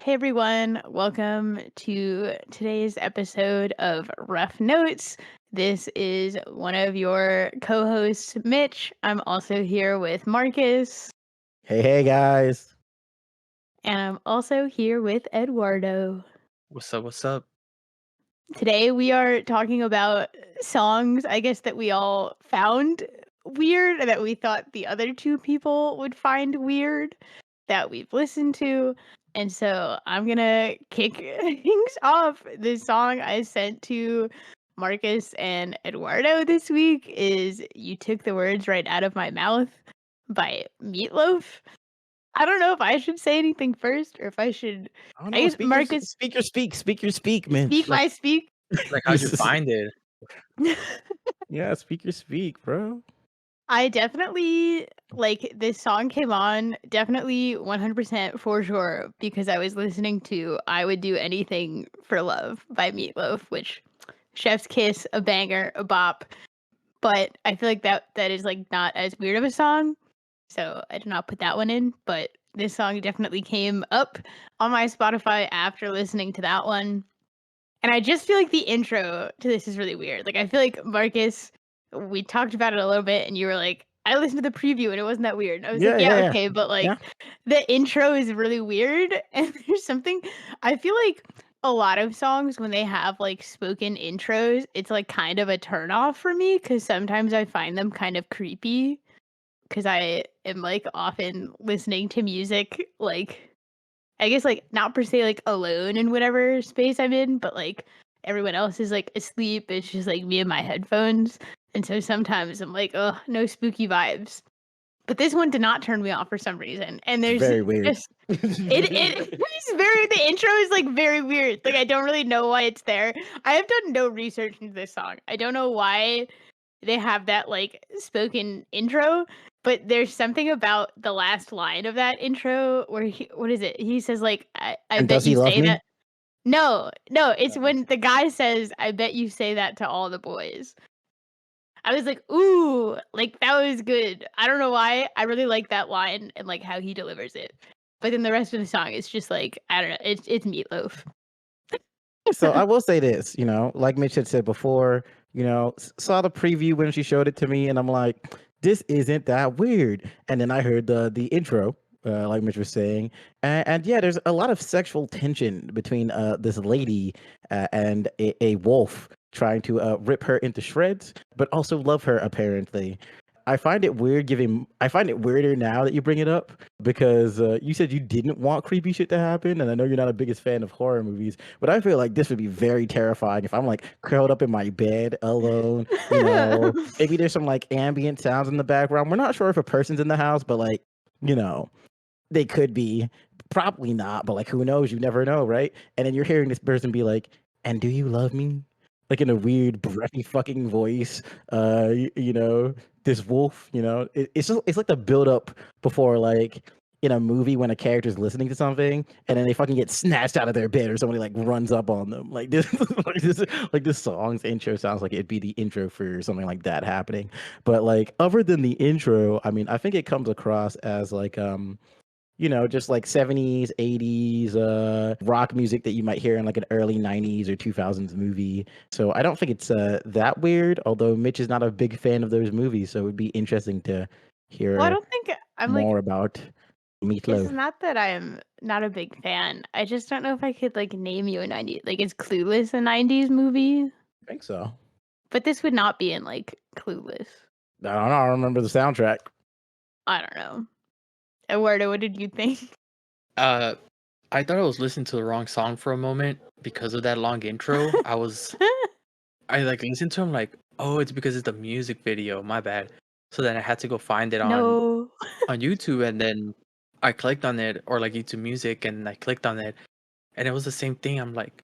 Hey everyone, welcome to today's episode of Rough Notes. This is one of your co-hosts, Mitch. I'm also here with Marcus, Hey guys. and I'm also here with Eduardo. What's up? What's up? Today we are talking about songs, I guess, that we all found weird, that we thought the other two people would find weird, that we've listened to. And so I'm gonna kick things off. The song I sent to Marcus and Eduardo this week is You Took the Words Right Out of My Mouth by Meatloaf. I don't know if I should say anything first or if I should. I don't I know. guess Marcus, Speak your speak, Mitch. speak my speak. Like, how'd you find it? Yeah, speak your speak, bro. I definitely like this song came on definitely 100% for sure because I was listening to I Would Do Anything for Love by Meatloaf, which chef's kiss, a banger, a bop. But I feel like that is like not as weird of a song. So I did not put that one in, but this song definitely came up on my Spotify after listening to that one. And I just feel like the intro to this is really weird. Like I feel like Marcus, we talked about it a little bit, and you were like, "I listened to the preview and it wasn't that weird." And I was like, "Yeah, Yeah. okay," but like Yeah. the intro is really weird, and there's something I feel like a lot of songs when they have like spoken intros, it's like kind of a turnoff for me because sometimes I find them kind of creepy because I am like often listening to music like I guess, like, not per se, like, alone in whatever space I'm in, but, like, everyone else is, like, asleep. It's just, like, me and my headphones. And so sometimes I'm like, "Oh, no spooky vibes." But this one did not turn me off for some reason. And It's there's very weird. just it's very the intro is, like, very weird. Like, I don't really know why it's there. I have done no research into this song. I don't know why they have that like spoken intro, but there's something about the last line of that intro where what is it? He says like I And bet does he you love say me? that. No, it's when the guy says, I bet you say that to all the boys. I was like, ooh, like that was good. I don't know why. I really like that line and like how he delivers it. But then the rest of the song is just like, I don't know, it's Meatloaf. So I will say this, like Mitch had said before, saw the preview when she showed it to me, and I'm like, this isn't that weird. And then I heard the intro, like Mitch was saying, and yeah, there's a lot of sexual tension between this lady and a wolf trying to rip her into shreds, but also love her apparently. I find it weirder now that you bring it up because you said you didn't want creepy shit to happen, and I know you're not a biggest fan of horror movies, but I feel like this would be very terrifying if I'm like curled up in my bed alone. Maybe there's some like ambient sounds in the background. We're not sure if a person's in the house, but like, you know, they could be. Probably not, but like, who knows? You never know, right? And then you're hearing this person be like, "And do you love me?" Like in a weird, breathy fucking voice. This wolf. It's like the build up before like in a movie when a character's listening to something and then they fucking get snatched out of their bed or somebody like runs up on them. Like this, this song's intro sounds like it'd be the intro for something like that happening. But like other than the intro, I mean, I think it comes across as like just like 70s, 80s rock music that you might hear in like an early 90s or 2000s movie. So I don't think it's that weird, although Mitch is not a big fan of those movies, so it would be interesting to Well, I hear don't think I'm like more about it's Meatloaf. not that I'm not a big fan. I just don't know if I could like name you a 90s like is Clueless a 90s movie? I think so. But this would not be in like Clueless. I don't know. I remember the soundtrack. I don't know. Eduardo, what did you think? I thought I was listening to the wrong song for a moment because of that long intro. I like listened to him like, oh, it's because it's the music video. My bad. So then I had to go find it No. on YouTube, and then I clicked on it, or like YouTube Music, and I clicked on it, and it was the same thing. I'm like,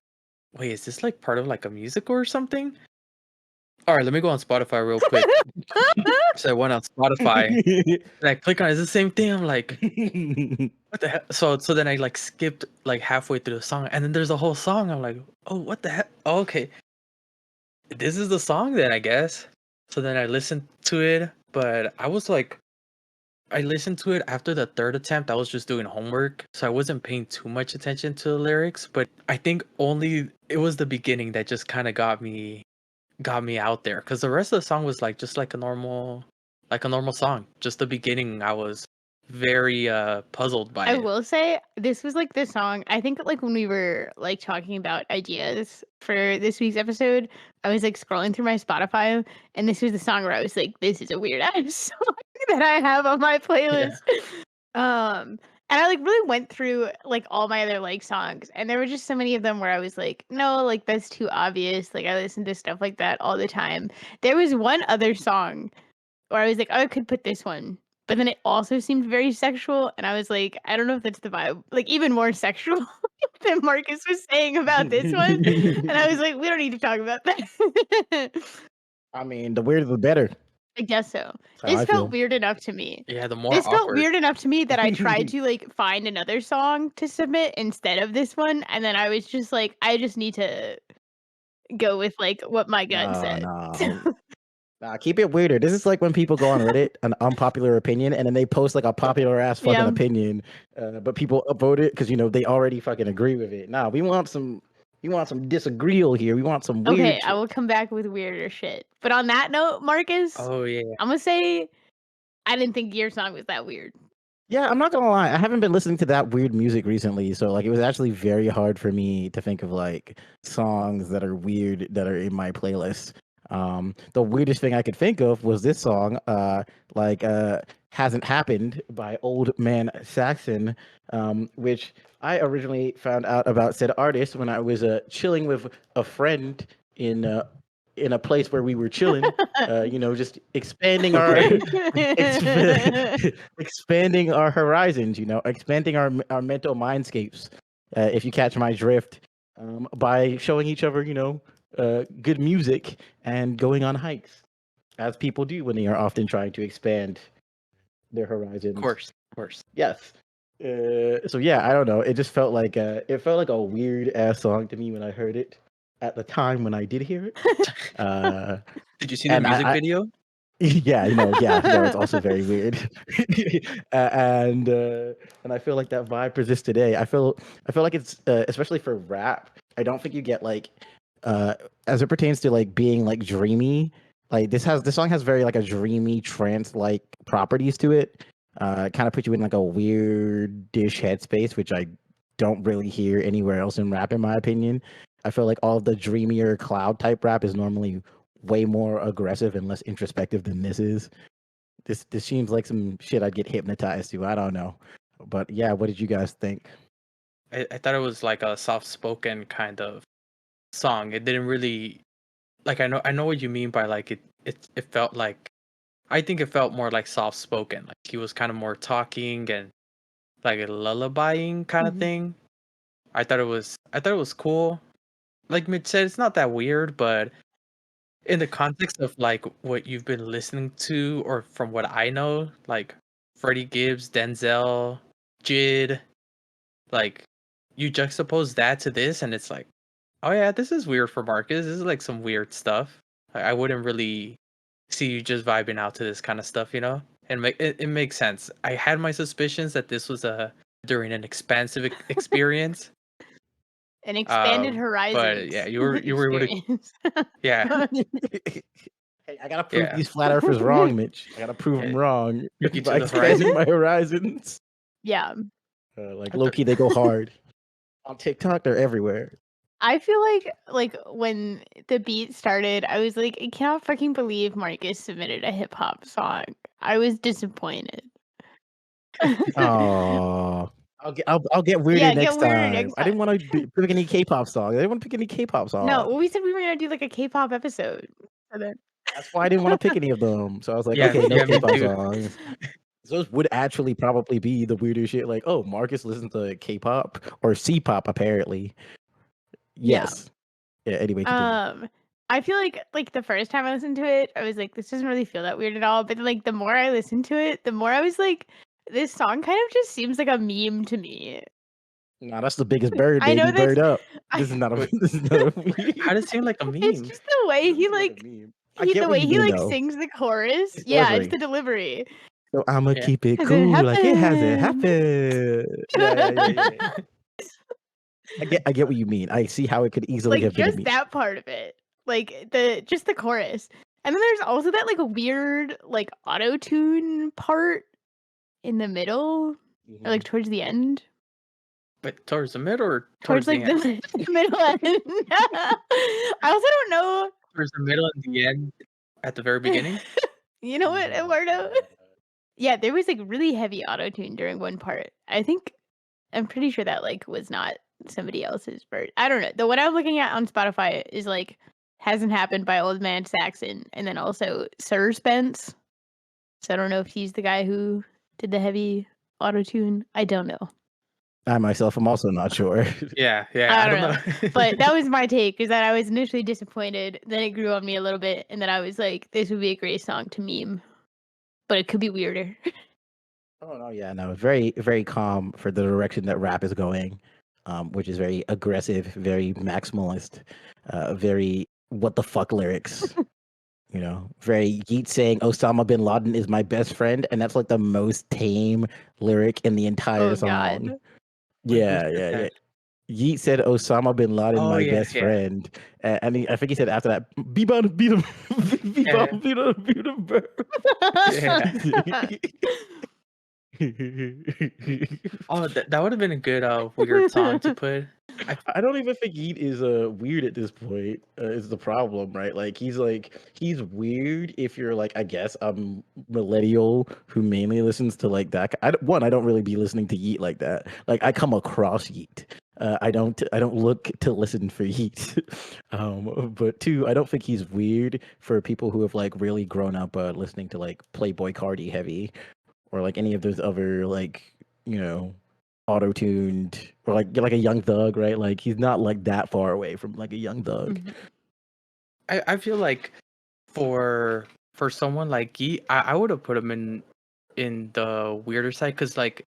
wait, is this like part of like a musical or something? All right, let me go on Spotify real quick. So I went on Spotify and I click on it. It's the same thing. I'm like, what the heck? So then I like skipped like halfway through the song, and then there's a whole song. I'm like, oh, what the heck? Oh, okay, this is the song then, I guess. So then I listened to it, but I was like, I listened to it after the third attempt. I was just doing homework, so I wasn't paying too much attention to the lyrics. But I think only it was the beginning that just kind of got me out there, because the rest of the song was like just like a normal song. Just the beginning, I was very puzzled by I it. will say this was like the song. I think like when we were like talking about ideas for this week's episode, I was like scrolling through my Spotify, and this was the song where I was like, "This is a weird ass song that I have on my playlist." And I like really went through like all my other like songs, and there were just so many of them where I was like, "No, like that's too obvious." Like I listen to stuff like that all the time. There was one other song where I was like, "Oh, I could put this one." But then it also seemed very sexual, and I was like, I don't know if that's the vibe. Like even more sexual than Marcus was saying about this one. And I was like, we don't need to talk about that. I mean, the weirder the better. I guess so. That's how This I felt feel. weird enough to me. Yeah, the more This felt awkward. weird enough to me that I tried to like find another song to submit instead of this one, and then I was just like, I just need to go with like what my gut said. Nah, keep it weirder. This is like when people go on Reddit, an unpopular opinion, and then they post like a popular ass fucking Yeah. opinion, but people upvote it because they already fucking agree with it. Nah, we want some disagreeal here. We want some weird Okay, shit. I will come back with weirder shit. But on that note, Marcus, Oh yeah. I'm gonna say I didn't think your song was that weird. Yeah, I'm not gonna lie. I haven't been listening to that weird music recently, so like it was actually very hard for me to think of like songs that are weird that are in my playlist. The weirdest thing I could think of was this song, "Hasn't Happened" by Old Man Saxon, which I originally found out about said artist when I was chilling with a friend in a place where we were chilling, just expanding our expanding our horizons, expanding our mental mindscapes. If you catch my drift, by showing each other, good music and going on hikes, as people do when they are often trying to expand their horizons. Of course. Yes. So yeah, I don't know. It just felt like a weird ass song to me when I heard it at the time when I did hear it. Did you see the music video? Yeah, it's also very weird. And I feel like that vibe persists today. I feel like it's especially for rap. I don't think you get like as it pertains to like being like dreamy. Like this song has very like a dreamy trance like properties to it. Kind of put you in like a weird-ish headspace, which I don't really hear anywhere else in rap, in my opinion. I feel like all of the dreamier cloud type rap is normally way more aggressive and less introspective than this is. This seems like some shit I'd get hypnotized to. I don't know. But yeah, what did you guys think? I thought it was like a soft-spoken kind of song. It didn't really like I know what you mean by like it felt like, I think it felt more like soft-spoken. Like he was kind of more talking and like a lullabying kind of thing. I thought it was cool. Like Mitch said, it's not that weird, but in the context of like what you've been listening to, or from what I know, like Freddie Gibbs, Denzel, Jid, like you juxtapose that to this, and it's like, oh yeah, this is weird for Marcus. This is like some weird stuff. I wouldn't really see you just vibing out to this kind of stuff, and it makes sense. I had my suspicions that this was during an expansive experience. An expanded horizon. But yeah, you were able to. Yeah. Hey, I gotta prove these flat earthers wrong, Mitch. I gotta prove them wrong by expanding my horizons. Yeah. Like low key, they go hard on TikTok. They're everywhere. I feel like when the beat started, I was like, I cannot fucking believe Marcus submitted a hip hop song. I was disappointed. Oh. I'll get weirder next time. I didn't want to pick any K-pop song. I didn't want to pick any K-pop song. No, well, we said we were gonna do like a K-pop episode. That's why I didn't want to pick any of them. So I was like, okay, no K-pop songs. Those would actually probably be the weirder shit. Like, oh, Marcus listens to K-pop or C-pop apparently. Yes. Yeah. Anyway. Continue. I feel like the first time I listened to it, I was like, this doesn't really feel that weird at all. But like the more I listened to it, the more I was like, this song kind of just seems like a meme to me. Nah, that's the biggest bird, baby. I know bird up. This is not a meme. How does it seem like a meme? It's just the way he like, the way he like sings the chorus. Yeah, it's the delivery. So I'ma Yeah. keep it Has it cool, like it hasn't happened? happened. Yeah. I get what you mean. I see how it could easily Like have been a just meme. that part of it, like just the chorus, and then there's also that like weird like auto tune part in the middle, or like towards the end, But towards the middle or towards towards the like end? the middle end. I also don't know. Towards the middle and the end at the very beginning? You know what, Eduardo? Yeah, there was like really heavy auto tune during one part. I'm pretty sure that like was not somebody else's version. I don't know. The one I'm looking at on Spotify is like "Hasn't Happened" by Old Man Saxon, and then also Spence. So I don't know if he's the guy who did the heavy auto tune. I don't know. I myself am also not sure. Yeah, I I don't don't know. know. But that was my take, is that I was initially disappointed, then it grew on me a little bit, and then I was like, this would be a great song to meme. But it could be weirder. Oh no, yeah, no, very, very calm for the direction that rap is going, which is very aggressive, very maximalist, very what the fuck lyrics. You know, very Yeet saying Osama bin Laden is my best friend, and that's like the most tame lyric in the entire Oh song. god. Wait, who Yeah, said yeah, yeah. that? Yeet said Osama bin Laden, Oh my yeah, best friend, and I think he said after that, beat him, beat him, beat Yeah. him, beat him, beat him, bro. Oh, that would have been a good weird song to put. I don't even think Yeet is weird at this point. Is the problem, right? Like he's weird if you're like, I guess millennial who mainly listens to like that. I don't really be listening to Yeet like that. Like I come across Yeet. I don't look to listen for Yeet. But two, I don't think he's weird for people who have like really grown up listening to like Playboy Cardi heavy, or like any of those other like, you know, auto-tuned, or like a Young Thug, right? Like he's not like that far away from like a Young Thug. Mhm. I feel like for someone like Geet, I would have put him in the weirder side, because like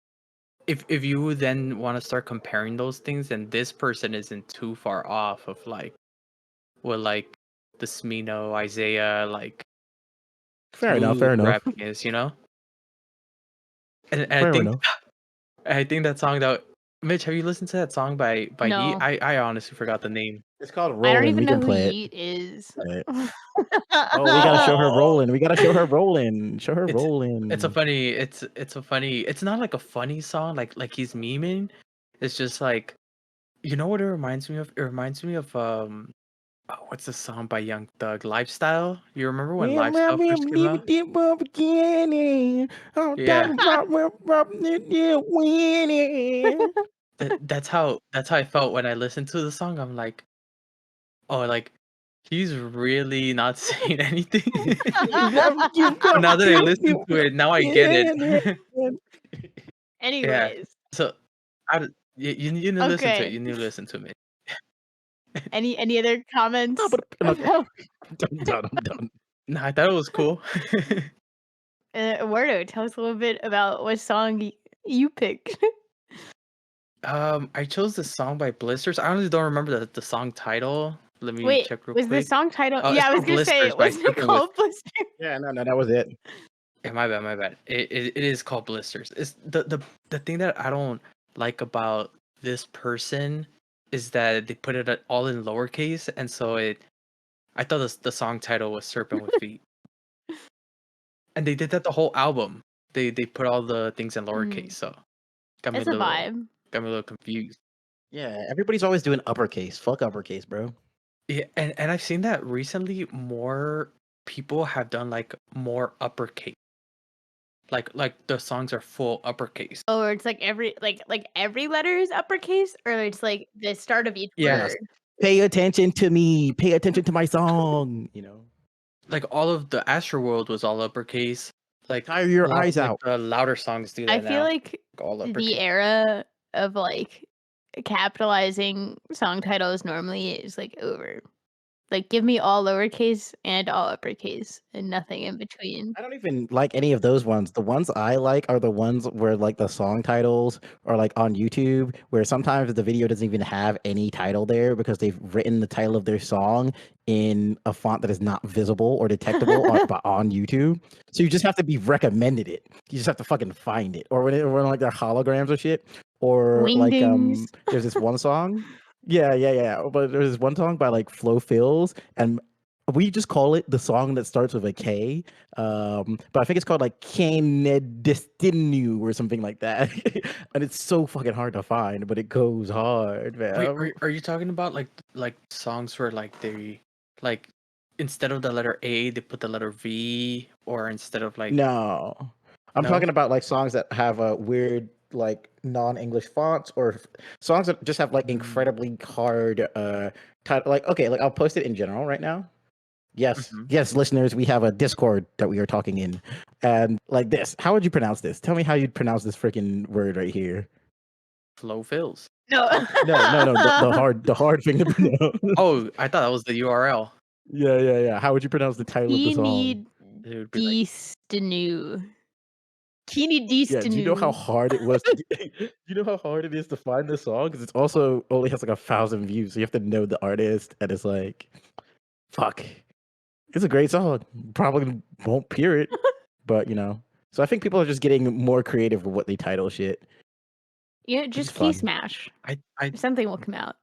if you then want to start comparing those things, then this person isn't too far off of like what like the Smino, Isaiah, like Fair enough. smooth Fair enough. rapping is, you know? And Fair enough. I think that song that Mitch, have you listened to that song by Yeet? No. I honestly forgot the name. It's called I don't Rolling. even We know can who play it. Yeet is. Right. Oh, we gotta show her rolling. We gotta show her rolling. Show her rolling. It's a funny. It's not like a funny song like he's memeing. It's just like, you know what it reminds me of? It reminds me of what's the song by Young Thug? Lifestyle. You remember when Lifestyle first came out? Yeah. Winning. That's how I felt when I listened to the song. I'm like, oh, like he's really not saying anything. But now that I listen to it, now I get it. Yeah. Anyways, So you need to listen to it. okay. You need to listen to it. Any other comments? No, about- I'm done. No, I thought it was cool. Eduardo, tell us a little bit about what song you picked. I chose the song by Blisters. I honestly don't remember the song title. Let me Wait, check real was the quick. song title? Oh, Yeah, it's I was called gonna say, Blisters by wasn't it called Blister? Yeah, no, that was it. Yeah, my bad. It is called Blisters. It's the thing that I don't like about this person is that they put it all in lowercase, and so I thought the song title was Serpent with Feet, and they did that the whole album. They put all the things in lowercase, so got me It's a vibe. got me a little confused. Yeah, everybody's always doing uppercase. Fuck uppercase, bro. Yeah, and I've seen that recently. More people have done like more uppercase. Like the songs are full uppercase. Or it's like every every letter is uppercase, or it's like the start of each Yeah. word. Pay attention to me. Pay attention to my song. You know, Like all of the Astroworld was all uppercase. Like tire your a lot eyes of, out. the louder songs do that I now. feel like all uppercase. the era of like capitalizing song titles normally is like over. Like, give me all lowercase and all uppercase and nothing in between. I don't even like any of those ones. The ones I like are the ones where like the song titles are like on YouTube, where sometimes the video doesn't even have any title there because they've written the title of their song in a font that is not visible or detectable on YouTube. So you just have to be recommended it. You just have to fucking find it. Or when like they're holograms or shit. Or like Wingdings. there's this one song. Yeah. But there's this one song by like FloFilz, and we just call it the song that starts with a K. But I think it's called like Keineideeistneu or something like that. And it's so fucking hard to find, but it goes hard, Wait, man. are you talking about like songs where like they like instead of the letter A they put the letter V, or instead of like No. I'm no? talking about like songs that have a weird like non-English fonts, or songs that just have like Mm. incredibly hard title. Like, okay, like I'll post it in general right now. Yes, Mhm. yes, listeners, we have a Discord that we are talking in, and like this. How would you pronounce this? Tell me how you'd pronounce this freaking word right here. FloFilz. No. No, the hard thing to pronounce. Oh, I thought that was the URL. Yeah. How would you pronounce the title of the song? It would be like Keineideeistneu. Yeah, do you know how Keineideeistneu. hard it was? Do you know how hard it is to find this song? Because it's also only has like 1,000 views, so you have to know the artist, and it's like, fuck, it's a great song. Probably won't peer it, but you know. So I think people are just getting more creative with what they title shit. Yeah, is just fun. key smash. I Something will come out.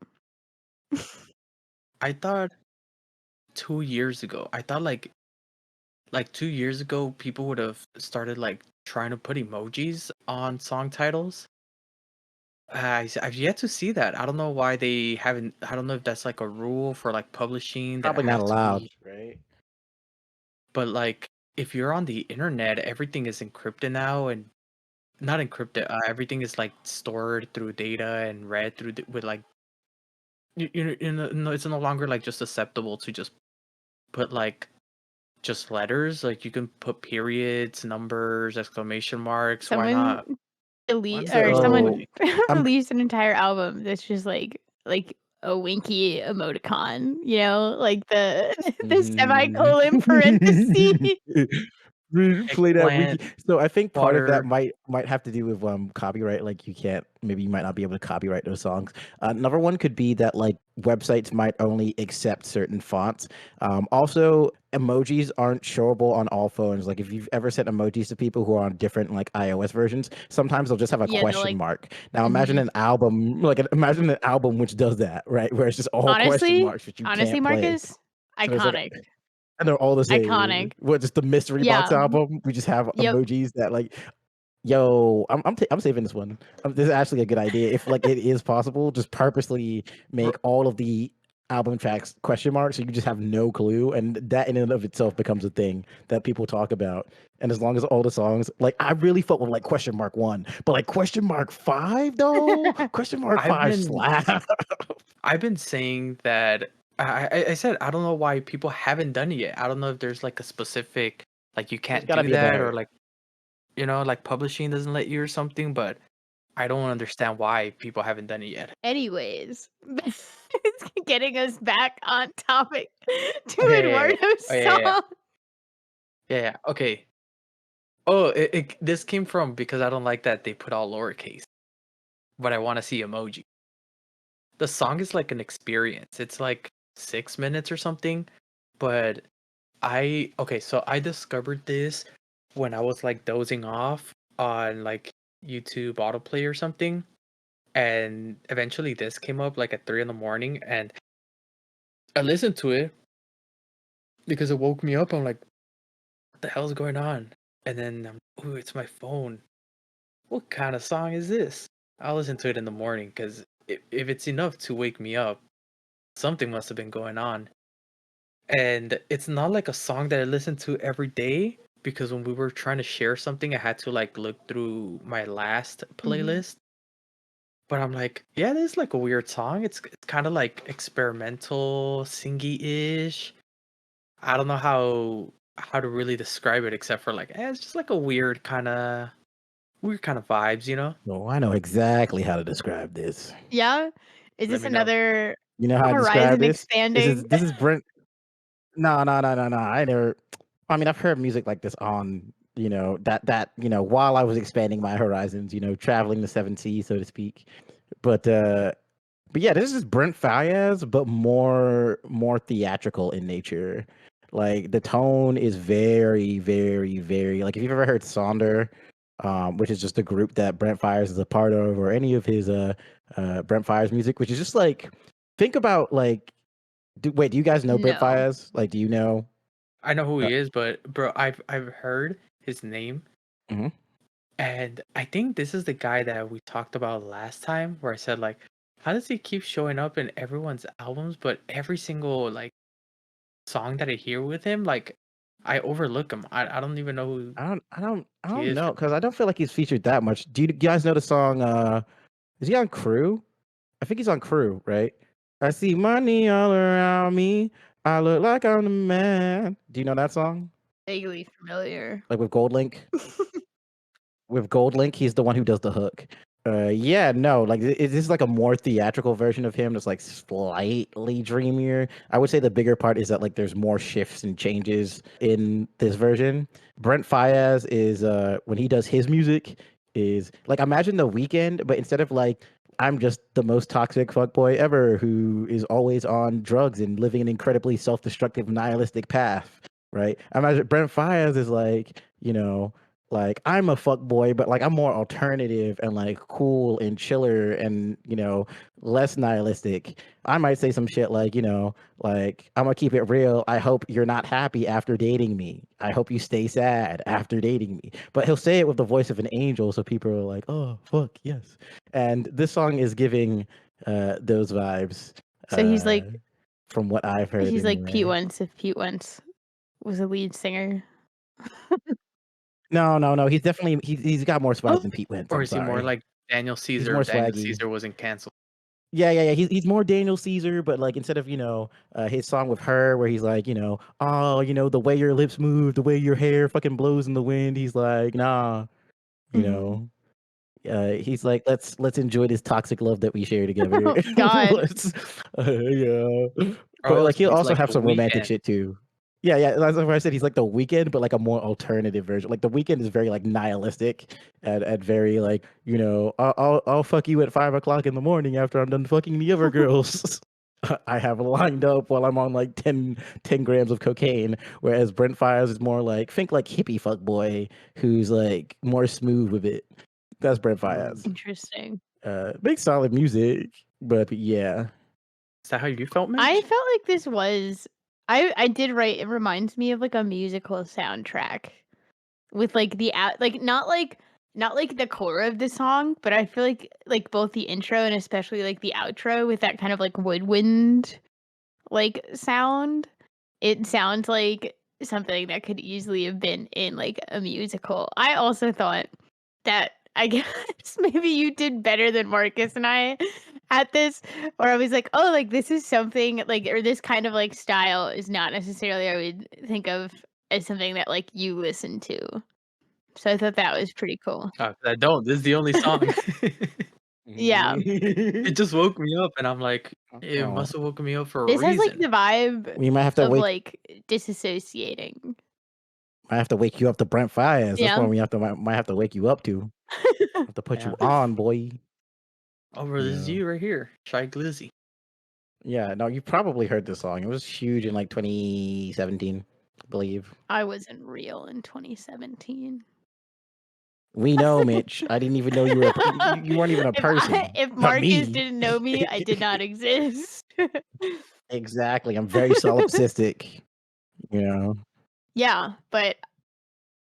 I thought 2 years ago. I thought like 2 years ago people would have started like trying to put emojis on song titles. I've yet to see that. I don't know why they haven't. I don't know if that's like a rule for like publishing that it Probably not has to allowed, be. right? But like, if you're on the internet, everything is encrypted now, and not encrypted. Everything is like stored through data and read through with like it's no longer like just acceptable to just put like just letters. Like you can put periods, numbers, exclamation marks. Why Someone not? Why not or put someone So I'm released an entire album that's just like a winky emoticon, you know, like the semicolon parenthesis. play that eggplant, wiki. So I think part of that water. might have to do with copyright. Like maybe you might not be able to copyright those songs. Another one could be that like websites might only accept certain fonts. Also, emojis aren't showable on all phones. Like if you've ever sent emojis to people who are on different like iOS versions, sometimes they'll just have a Yeah, they're question like, mark. Now imagine mhm. an album, imagine an album which does that, right? Where it's just all question Honestly, marks which you can't play. Marcus, So there's like iconic. and they're all the same. Iconic. What, just the mystery box Yeah. album? We just have Yep. emojis that like, yo, I'm saving this one. This is actually a good idea. If like it is possible, just purposely make all of the album tracks question marks, so you just have no clue, and that in and of itself becomes a thing that people talk about. And as long as all the songs, like I really felt with like question mark 1, but like question mark 5 though, question mark I've 5 been slap. I've been saying that I said I don't know why people haven't done it yet. I don't know if there's like a specific like you There's can't gotta do be a that, or barrier. like like publishing doesn't let you or something, but I don't understand why people haven't done it yet. Anyways, it's getting us back on topic to Okay. Eduardo's Oh yeah. song. Yeah. Okay. Oh, this came from because I don't like that they put all lowercase, but I want to see emoji. The song is like an experience. It's like 6 minutes or something, but so I discovered this when I was like dozing off on like YouTube autoplay or something, and eventually this came up like at 3 in the morning, and I listened to it because it woke me up. I'm like, what the hell's going on? And then ooh, it's my phone. What kind of song is this? I'll listen to it in the morning because if it's enough to wake me up, something must have been going on. And it's not like a song that I listen to every day, because when we were trying to share something, I had to like look through my last playlist. But I'm like, yeah, this is like a weird song. It's kind of like experimental, singy-ish. I don't know how to really describe it except for like, it's just like a weird kind of vibes, you know? No, I know exactly how to describe this. Yeah? Is Let this me know. another You know how I describe horizon this? expanding? This is Brent. No. I never. I mean, I've heard music like this on, that while I was expanding my horizons, traveling the seven seas, so to speak. But yeah, this is Brent Faiyaz, but more theatrical in nature. Like the tone is very, very, very like if you've ever heard Sonder, which is just a group that Brent Faiyaz is a part of, or any of his Brent Faiyaz music, which is just like think about like wait, do you guys know Brent No. Faiyaz? Like, do you know? I know who he is, but bro, I've heard his name, Mhm. and I think this is the guy that we talked about last time, where I said like, how does he keep showing up in everyone's albums, but every single like song that I hear with him, like I overlook him. I don't even know who I he don't is. know because I don't feel like he's featured that much. Do you guys know the song? Is he on Crew? I think he's on Crew, right? I see money all around me. I look like I'm the man. Do you know that song? Vaguely familiar. Like with Gold Link? With Gold Link, he's the one who does the hook. Yeah, no, like this is like a more theatrical version of him that's like slightly dreamier. I would say the bigger part is that like there's more shifts and changes in this version. Brent Faiyaz is when he does his music is like imagine The Weeknd, but instead of like I'm just the most toxic fuckboy ever who is always on drugs and living an incredibly self-destructive nihilistic path, right? Imagine Brent Faiyaz is like, like I'm a fuck boy, but like I'm more alternative and like cool and chiller and less nihilistic. I might say some shit like like I'm gonna keep it real. I hope you're not happy after dating me. I hope you stay sad after dating me. But he'll say it with the voice of an angel, so people are like, oh fuck yes. And this song is giving those vibes. So he's like from what I've heard. he's like anyway. Pete Wentz if Pete Wentz was a lead singer. No. He's definitely he's got more swag than Pete Wentz. Or I'm is he more sorry. like Daniel Caesar? more If Daniel swaggy. Caesar wasn't canceled. Yeah. He's more Daniel Caesar, but like instead of his song with her, where he's like oh the way your lips move, the way your hair fucking blows in the wind. He's like nah, he's like let's enjoy this toxic love that we share together. Oh, God. Yeah. But Oh, like so he'll he's also like have The some romantic Weeknd. shit too. Yeah. That's why I said he's like The Weeknd, but like a more alternative version. Like The Weeknd is very like nihilistic and very like I'll fuck you at 5 o'clock in the morning after I'm done fucking the other girls. I have lined up while I'm on like 10 grams of cocaine. Whereas Brent Faiyaz is more like think like hippie fuck boy who's like more smooth with it. That's Brent Faiyaz. Interesting. Makes solid music, but yeah. Is that how you felt, Mitch? I felt like this was I did write it reminds me of like a musical soundtrack with like the like not like the core of the song, but I feel like both the intro and especially like the outro with that kind of like woodwind like sound. It sounds like something that could easily have been in like a musical. I also thought that I guess maybe you did better than Marcus and I at this, where I was like, oh, like this is something like, or this kind of like style is not necessarily I would think of as something that like you listen to. So I thought that was pretty cool. I don't. This is the only song. Yeah. It just woke me up, and I'm like, it Oh. must have woken me up for a This has reason. like the vibe We might have to of wake. like disassociating. I have to wake you up to Brent Faiyaz. That's Yeah. what we might have to wake you up to. Have to put you on, boy. Oh, bro, this is Yeah. you right here, Shy Glizzy. Yeah, no, you probably heard this song. It was huge in like 2017, I believe. I wasn't real in 2017. We know, Mitch. I didn't even know you were. You weren't even a person. If Not Marcus me. didn't know me, I did not exist. Exactly. I'm very solipsistic. Yeah, but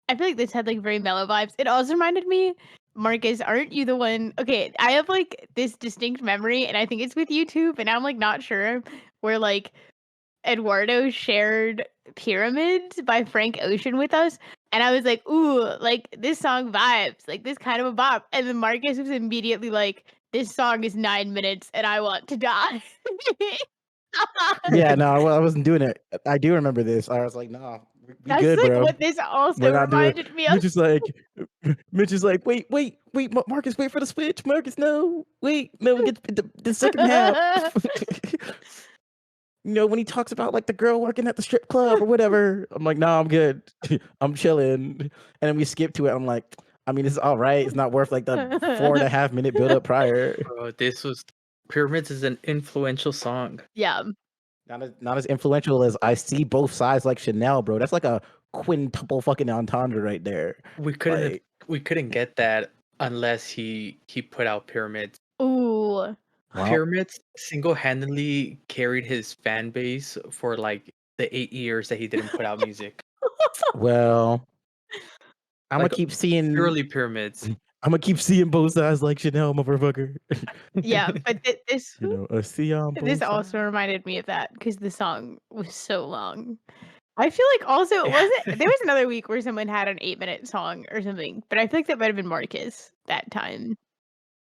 I feel like this had like very mellow vibes. It also reminded me, Marcus, aren't you the one? Okay, I have like this distinct memory, and I think it's with you too, but now I'm like not sure. Where like Eduardo shared Pyramids by Frank Ocean with us, and I was like, ooh, like this song vibes, like this kind of a bop. And then Marcus was immediately like, this song is 9 minutes, and I want to die. Yeah, no, I wasn't doing it. I do remember this. I was like, nah, we That's good, like bro. what this also We're not doing. reminded me of. Mitch is like, wait, Marcus, wait for the switch. Marcus, no, wait, no, we get the second half. when he talks about like the girl working at the strip club or whatever, I'm like, nah, I'm good. I'm chilling. And then we skip to it. I'm like, I mean, it's all right. It's not worth like the 4.5 minute build up prior. Bro, this was Pyramids is an influential song. Yeah. Not as influential as I see both sides like Chanel, bro. That's like a quintuple fucking entendre right there. We couldn't get that unless he put out Pyramids. Ooh. Wow. Pyramids single-handedly carried his fan base for like the 8 years that he didn't put out music. Well, I'm Like, gonna keep seeing Purely Pyramids. I'm gonna keep seeing both sides like Chanel, motherfucker. Yeah, but this I see on both this sides. also reminded me of that because the song was so long. I feel like also Yeah. was it there was another week where someone had an 8-minute song or something, but I feel like that might have been Marcus that time.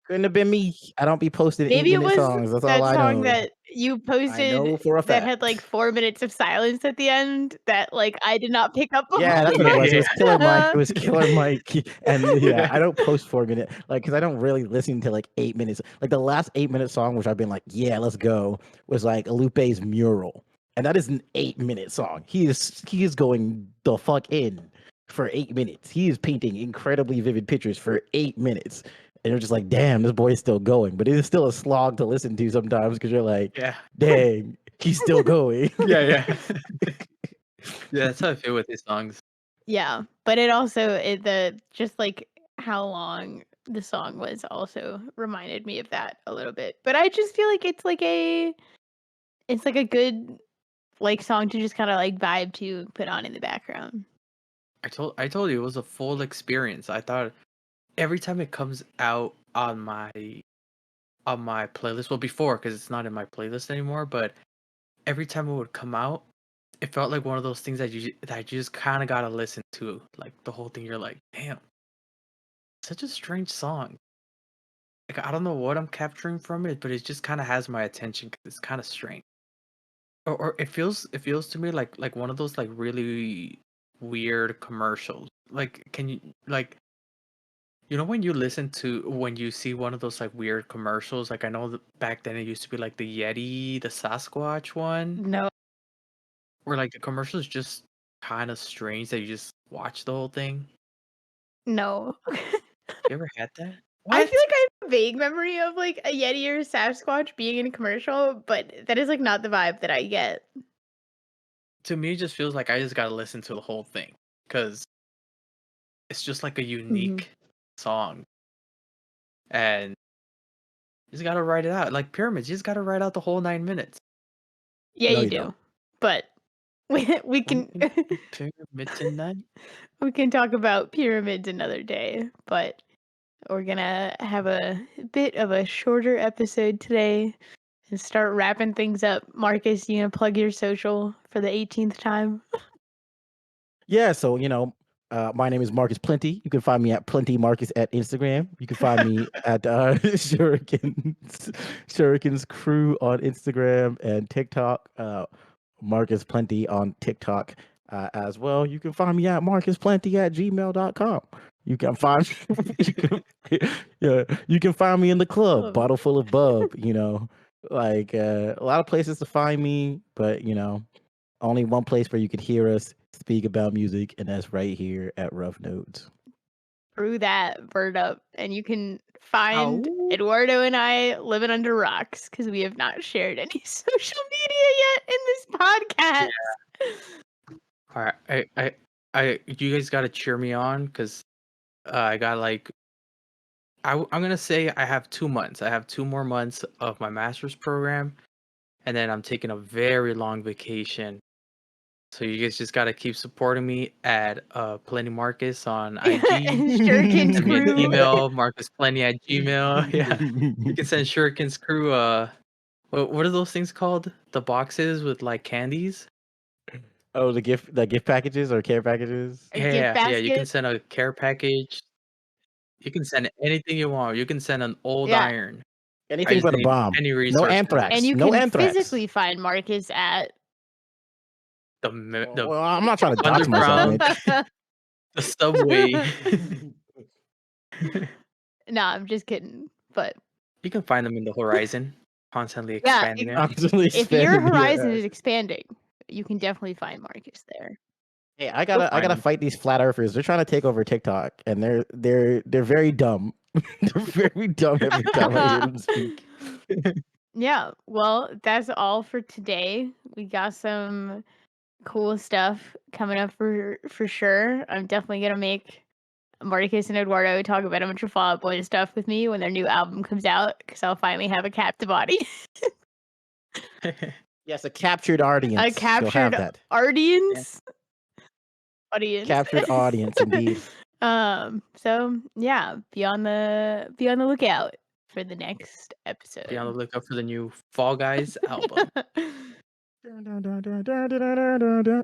Couldn't have been me. I don't be posting Maybe it 8-minute was songs. That's that all I song know. that you posted know for a that had like fact. 4 minutes of silence at the end that like I did not pick up Yeah, that's what it Yeah, was. It was yeah. Killer Mike. It was Killer Mike. And yeah, I don't post 4 minute, like, because I don't really listen to like 8 minutes. Like the last 8 minute song, which I've been like, yeah, let's go, was like Lupe's Mural. And that is an 8 minute song. He is going the fuck in for 8 minutes. He is painting incredibly vivid pictures for 8 minutes. And you're just like, damn, this boy is still going. But it is still a slog to listen to sometimes because you're like, Yeah. dang, he's still going. Yeah. Yeah, that's how I feel with these songs. Yeah, but it also the just like how long the song was also reminded me of that a little bit. But I just feel like it's like a good like song to just kind of like vibe to and put on in the background. I told you it was a full experience. I thought every time it comes out on my playlist, well, before, because it's not in my playlist anymore, but every time it would come out, it felt like one of those things that you just kind of gotta listen to, like the whole thing. You're like, damn, such a strange song. Like, I don't know what I'm capturing from it, but it just kind of has my attention because it's kind of strange. Or it feels to me like one of those like really weird commercials. Like, can you like, when you see one of those like weird commercials? Like, I know that back then it used to be like the Yeti, the Sasquatch one, No, where like the commercial is just kind of strange that you just watch the whole thing. no. You ever had that? I What? feel like I have a vague memory of like a Yeti or Sasquatch being in a commercial, but that is like not the vibe that I get. To me, it just feels like I just gotta listen to the whole thing because it's just like a unique song, and you just gotta write it out. Like Pyramids, you just gotta write out the whole 9 minutes. Yeah, No, you you do. don't. But we can Pyramids in that. we can talk about pyramids another day, but we're gonna have a bit of a shorter episode today and start wrapping things up. Marcus, you gonna plug your social for the 18th time? Yeah, so my name is Marcus Plenty. You can find me at Plenty Marcus at Instagram. You can find me at Shuriken's Crew on Instagram and TikTok. Marcus Plenty on TikTok as well. You can find me at marcusplenty@gmail.com. You can find you can find me in the club, Oh. bottle full of bub. Like a lot of places to find me, but only one place where you could hear us speak about music, and that's right here at Rough Notes. Brew that bird up, and you can find Ow. Eduardo and I living under rocks because we have not shared any social media yet in this podcast. All right, you guys gotta cheer me on because I got like I'm gonna say I have 2 months. I have 2 more months of my master's program, and then I'm taking a very long vacation. So you guys just gotta keep supporting me at Plenty Marcus on IG. Shuriken's Send me an Crew. email, marcusplenty@gmail. Yeah, you can send Shuriken's Crew. What are those things called? The boxes with like candies. Oh, the gift packages or care packages. A gift Yeah. You can basket. send a care package. You can send anything you want. You can send an old Yeah. iron. I Anything just but a need bomb. any No resources. anthrax. And you no can anthrax. physically find Marcus at The Well, I'm not trying to dox myself, underground, Mitch. the subway. Nah, I'm just kidding. But You can find them in the horizon. constantly Yeah, expanding it. Constantly if your expanding, horizon yeah. is expanding, you can definitely find Marcus there. Hey, I You'll gotta find 'em. fight these flat earthers. They're trying to take over TikTok, and they're very dumb. They're very dumb every time I hear them speak. Yeah, well, that's all for today. We got some cool stuff coming up for sure. I'm definitely gonna make Marcus and Eduardo talk about a bunch of Fall Out Boy stuff with me when their new album comes out, because I'll finally have a captive audience. Yes, a captured audience. A You'll captured have that. audience. Audience. Captured audience, indeed. So yeah, be on the lookout for the next episode. Be on the lookout for the new Fall Guys album. Dun, dun, dun, dun, dun, dun, dun, dun, dun.